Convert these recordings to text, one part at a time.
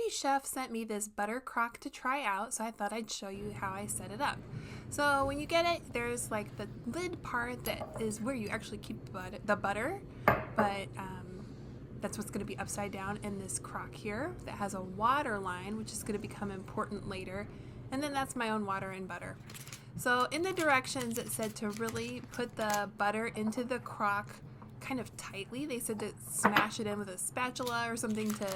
Celebrity Chef sent me this butter crock to try out, so I thought I'd show you how I set it up. So when you get it, there's like the lid part that is where you actually keep the butter, but that's what's going to be upside down in this crock here that has a water line, which is going to become important later. And then that's my own water and butter. So in the directions it said to really put the butter into the crock kind of tightly. They said to smash it in with a spatula or something to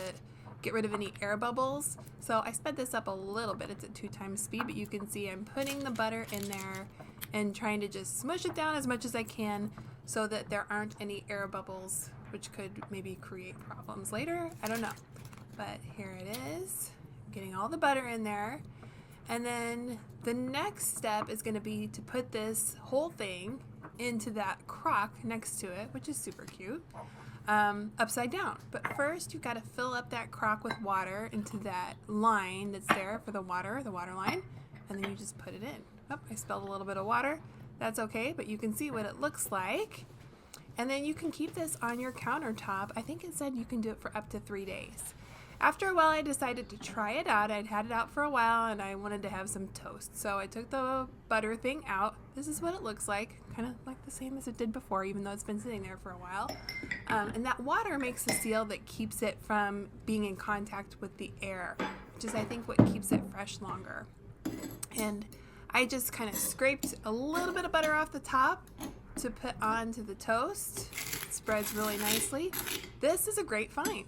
get rid of any air bubbles. So I sped this up a little bit. It's at 2x speed, but you can see I'm putting the butter in there and trying to just smush it down as much as I can so that there aren't any air bubbles, which could maybe create problems later. I don't know. But here it is. I'm getting all the butter in there. And then the next step is going to be to put this whole thing into that crock next to it, which is super cute, upside down. But first you've got to fill up that crock with water into that line that's there for the water line, and then you just put it in. Oh, I spilled a little bit of water. That's okay, but you can see what it looks like. And then you can keep this on your countertop. I think it said you can do it for up to 3 days. After a while, I decided to try it out. I'd had it out for a while and I wanted to have some toast. So I took the butter thing out. This is what it looks like, kind of like the same as it did before, even though it's been sitting there for a while. And that water makes a seal that keeps it from being in contact with the air, which is, I think, what keeps it fresh longer. And I just kind of scraped a little bit of butter off the top to put onto the toast. It spreads really nicely. This is a great find.